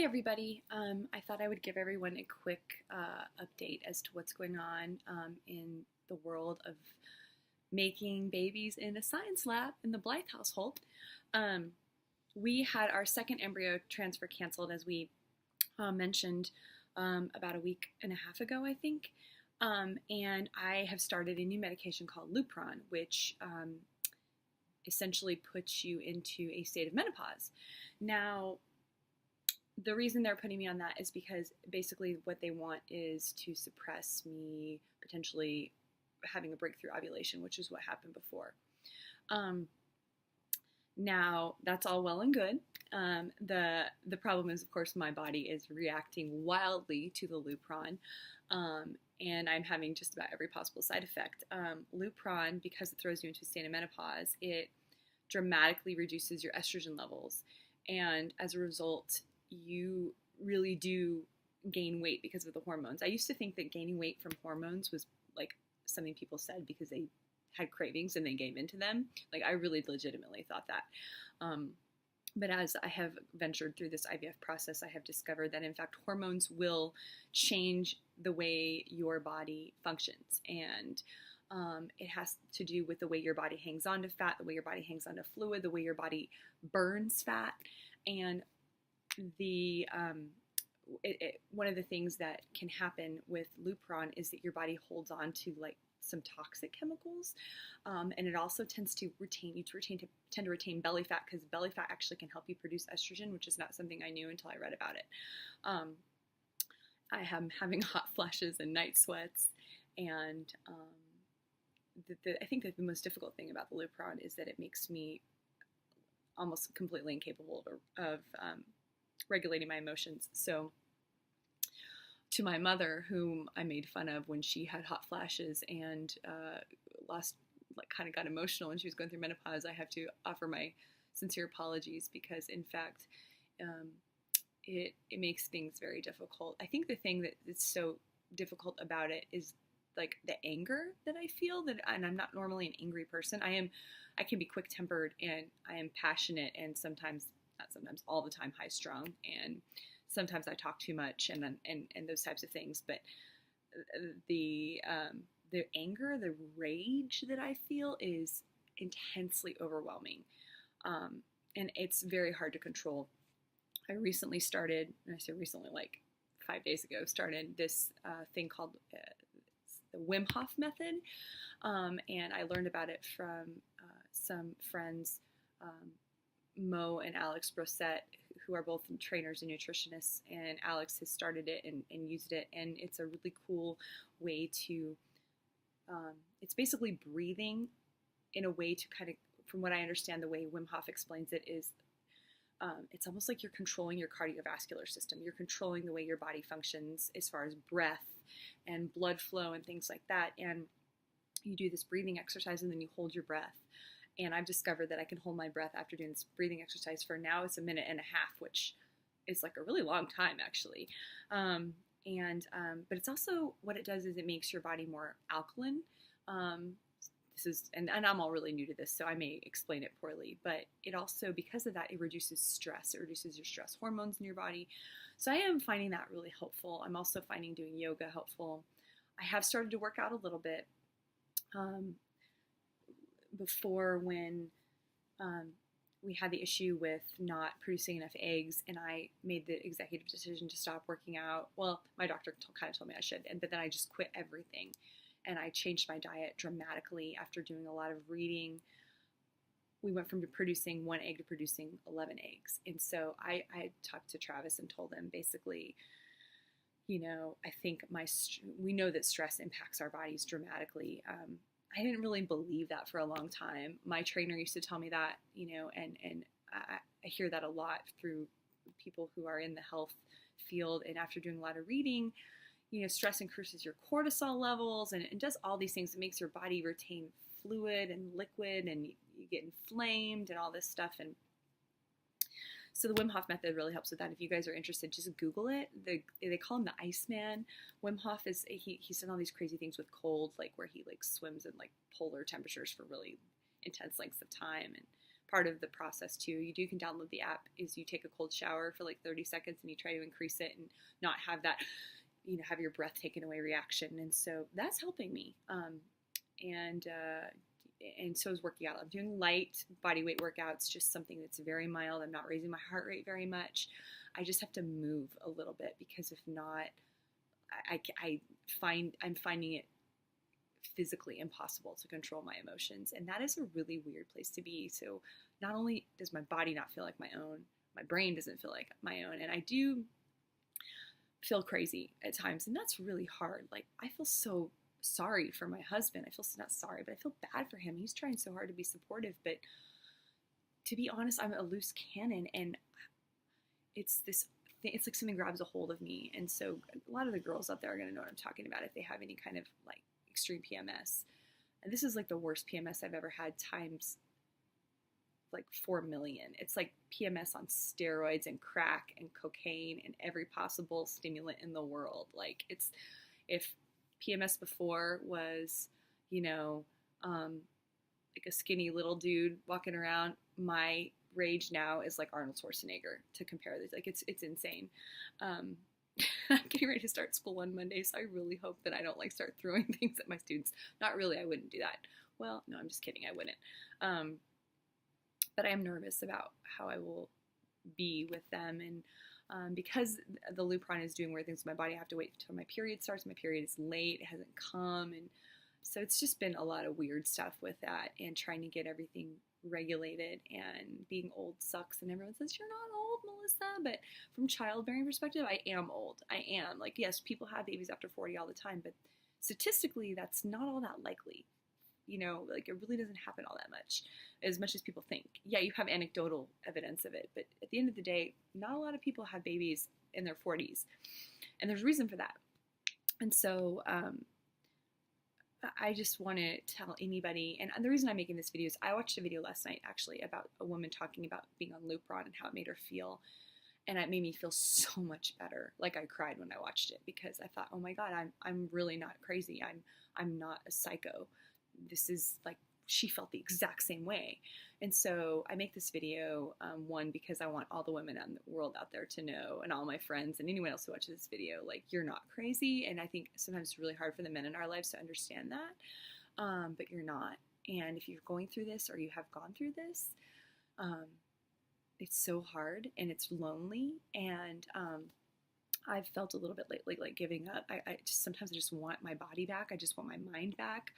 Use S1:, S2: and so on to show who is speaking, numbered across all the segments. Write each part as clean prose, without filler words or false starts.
S1: everybody. I thought I would give everyone a quick update as to what's going on in the world of making babies in a science lab in the Blythe household. We had our second embryo transfer canceled, as we mentioned about a week and a half ago, I think. And I have started a new medication called Lupron, which essentially puts you into a state of menopause. Now, the reason they're putting me on that is because basically what they want is to suppress me potentially having a breakthrough ovulation, which is what happened before. Now, that's all well and good. The problem is, of course, my body is reacting wildly to the Lupron, and I'm having just about every possible side effect. Lupron, because it throws you into a state of menopause, it dramatically reduces your estrogen levels, and as a result, you really do gain weight because of the hormones. I used to think that gaining weight from hormones was like something people said because they had cravings and they gave into them. Like, I really legitimately thought that. But as I have ventured through this IVF process, I have discovered that in fact hormones will change the way your body functions. And it has to do with the way your body hangs on to fat, the way your body hangs on to fluid, the way your body burns fat. And one of the things that can happen with Lupron is that your body holds on to like some toxic chemicals, and it also tends to tend to retain belly fat, because belly fat actually can help you produce estrogen, which is not something I knew until I read about it. I am having hot flashes and night sweats, and I think that the most difficult thing about the Lupron is that it makes me almost completely incapable of regulating my emotions. So to my mother, whom I made fun of when she had hot flashes and kind of got emotional when she was going through menopause, I have to offer my sincere apologies, because in fact it makes things very difficult. I think the thing that is so difficult about it is like the anger that I feel, and I'm not normally an angry person. I can be quick-tempered, and I am passionate, and not sometimes, all the time high strung, and sometimes I talk too much and those types of things. But the anger, the rage that I feel is intensely overwhelming, and it's very hard to control. I recently started, and I say recently, like 5 days ago, started this thing called the Wim Hof method, and I learned about it from some friends, Mo and Alex Brosette, who are both trainers and nutritionists, and Alex has started it and used it, and it's a really cool way to, it's basically breathing in a way to kind of, from what I understand, the way Wim Hof explains it is, it's almost like you're controlling your cardiovascular system. You're controlling the way your body functions as far as breath and blood flow and things like that, and you do this breathing exercise and then you hold your breath. And I've discovered that I can hold my breath after doing this breathing exercise for now it's a minute and a half, which is like a really long time actually. But it's also, what it does is it makes your body more alkaline. And I'm all really new to this, so I may explain it poorly, but it also, because of that, it reduces stress. It reduces your stress hormones in your body. So I am finding that really helpful. I'm also finding doing yoga helpful. I have started to work out a little bit. Before, when we had the issue with not producing enough eggs, and I made the executive decision to stop working out. Well, my doctor kind of told me I should, but then I just quit everything, and I changed my diet dramatically after doing a lot of reading. We went from producing 1 egg to producing 11 eggs, and so I talked to Travis and told him basically, I think we know that stress impacts our bodies dramatically. I didn't really believe that for a long time. My trainer used to tell me that, and I hear that a lot through people who are in the health field. And after doing a lot of reading, stress increases your cortisol levels, and it does all these things. It makes your body retain fluid and liquid, and you get inflamed and all this stuff. And so the Wim Hof method really helps with that. If you guys are interested, just Google it. They call him the Iceman. Wim Hof he's done all these crazy things with cold, like where he like swims in like polar temperatures for really intense lengths of time. part of the process too. You can download the app. Is you take a cold shower for like 30 seconds and you try to increase it and not have that, have your breath taken away reaction. And so that's helping me. And so is working out. I'm doing light body weight workouts, just something that's very mild. I'm not raising my heart rate very much. I just have to move a little bit, because if not, I'm finding it physically impossible to control my emotions. And that is a really weird place to be. So not only does my body not feel like my own, my brain doesn't feel like my own. And I do feel crazy at times. And that's really hard. Like, I feel so sorry for my husband. I feel not sorry, but I feel bad for him. He's trying so hard to be supportive. But to be honest, I'm a loose cannon, and it's this thing. It's like something grabs a hold of me. And so a lot of the girls out there are going to know what I'm talking about if they have any kind of like extreme PMS. And this is like the worst PMS I've ever had, times like 4 million. It's like PMS on steroids and crack and cocaine and every possible stimulant in the world. Like, it's, if PMS before was, like a skinny little dude walking around, my rage now is like Arnold Schwarzenegger, to compare this. Like, it's insane. I'm getting ready to start school on Monday, so I really hope that I don't like start throwing things at my students. Not really, I wouldn't do that. Well, no, I'm just kidding, I wouldn't. But I am nervous about how I will be with them. And because the Lupron is doing weird things with my body, I have to wait until my period starts. My period is late, it hasn't come. And so it's just been a lot of weird stuff with that, and trying to get everything regulated. And being old sucks, and everyone says, you're not old, Melissa. But from childbearing perspective, I am old. I am. Like, yes, people have babies after 40 all the time, but statistically, that's not all that likely. Like, it really doesn't happen all that much as people think. Yeah, you have anecdotal evidence of it, but at the end of the day, not a lot of people have babies in their 40s. And there's a reason for that. And so I just want to tell anybody, and the reason I'm making this video is I watched a video last night, actually, about a woman talking about being on Lupron and how it made her feel. And it made me feel so much better. Like, I cried when I watched it, because I thought, oh my God, I'm really not crazy. I'm not a psycho. This is like, she felt the exact same way. And so I make this video, one, because I want all the women in the world out there to know, and all my friends and anyone else who watches this video, like, you're not crazy. And I think sometimes it's really hard for the men in our lives to understand that, but you're not. And if you're going through this, or you have gone through this, it's so hard, and it's lonely. And I've felt a little bit lately like giving up. I just, sometimes I just want my body back. I just want my mind back.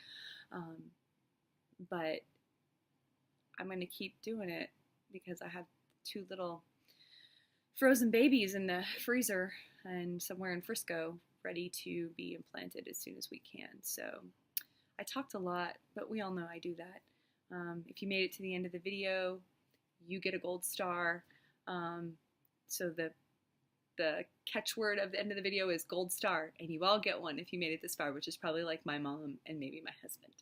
S1: But I'm going to keep doing it, because I have 2 little frozen babies in the freezer and somewhere in Frisco, ready to be implanted as soon as we can. So I talked a lot, but we all know I do that. If you made it to the end of the video, you get a gold star. So the catchword of the end of the video is gold star, and you all get one if you made it this far, which is probably like my mom and maybe my husband.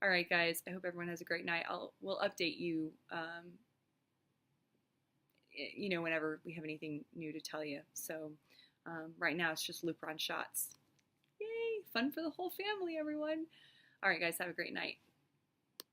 S1: All right, guys, I hope everyone has a great night. We'll update you, whenever we have anything new to tell you. So right now it's just Lupron shots. Yay, fun for the whole family, everyone. All right, guys, have a great night.